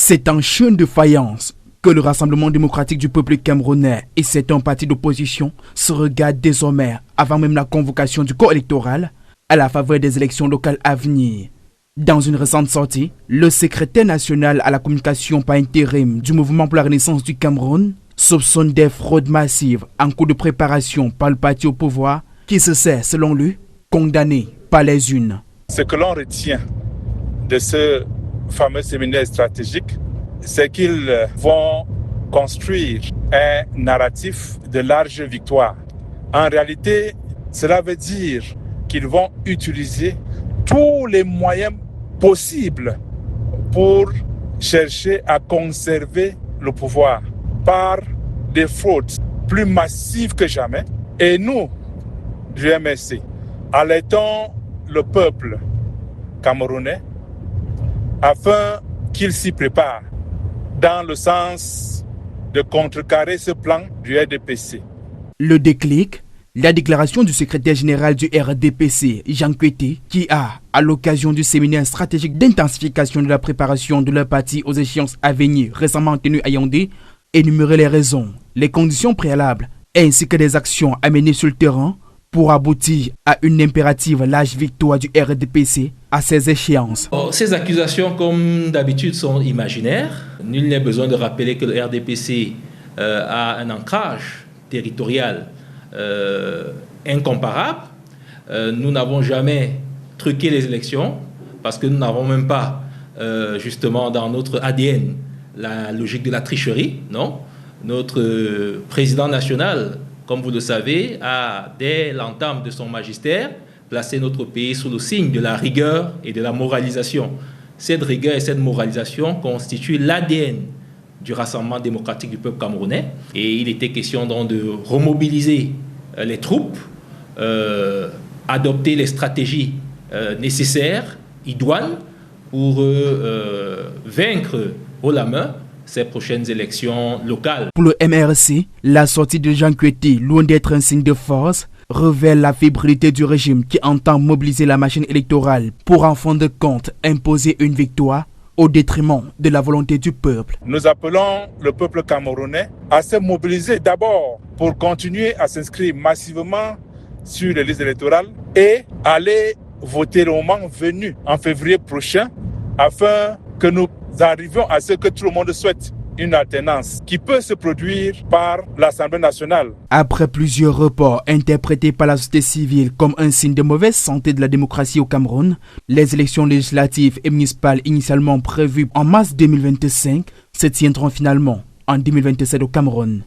C'est en chaîne de faïence que le Rassemblement démocratique du peuple camerounais et certains partis d'opposition se regardent désormais avant même la convocation du corps électoral à la faveur des élections locales à venir. Dans une récente sortie, le secrétaire national à la communication par intérim du Mouvement pour la Renaissance du Cameroun soupçonne des fraudes massives en cours de préparation par le parti au pouvoir qui se sait, selon lui, condamné par les urnes. Ce que l'on retient de ce fameux séminaire stratégique, c'est qu'ils vont construire un narratif de large victoire. En réalité, cela veut dire qu'ils vont utiliser tous les moyens possibles pour chercher à conserver le pouvoir par des fraudes plus massives que jamais. Et nous, du MSC, alertons le peuple camerounais afin qu'il s'y prépare dans le sens de contrecarrer ce plan du RDPC. Le déclic, la déclaration du secrétaire général du RDPC, Jean Kwete, qui a, à l'occasion du séminaire stratégique d'intensification de la préparation de leur parti aux échéances à venir récemment tenu à Yaoundé, énuméré les raisons, les conditions préalables, ainsi que des actions à mener sur le terrain pour aboutir à une impérative large victoire du RDPC à ces échéances. Ces accusations, comme d'habitude, sont imaginaires. Nul n'est besoin de rappeler que le RDPC a un ancrage territorial incomparable. Nous n'avons jamais truqué les élections parce que nous n'avons même pas, justement, dans notre ADN, la logique de la tricherie. Non, notre président national, comme vous le savez, a, dès l'entame de son magistère, placé notre pays sous le signe de la rigueur et de la moralisation. Cette rigueur et cette moralisation constituent l'ADN du Rassemblement démocratique du peuple camerounais. Et il était question donc de remobiliser les troupes, adopter les stratégies nécessaires, idoines, pour vaincre haut la main ces prochaines élections locales. Pour le MRC, la sortie de Jean Kwete, loin d'être un signe de force, révèle la fébrilité du régime qui entend mobiliser la machine électorale pour, en fin de compte, imposer une victoire au détriment de la volonté du peuple. Nous appelons le peuple camerounais à se mobiliser d'abord pour continuer à s'inscrire massivement sur les listes électorales et aller voter le moment venu en février prochain afin que nous arrivions à ce que tout le monde souhaite, une alternance qui peut se produire par l'Assemblée nationale. Après plusieurs reports interprétés par la société civile comme un signe de mauvaise santé de la démocratie au Cameroun, les élections législatives et municipales initialement prévues en mars 2025 se tiendront finalement en 2027 au Cameroun.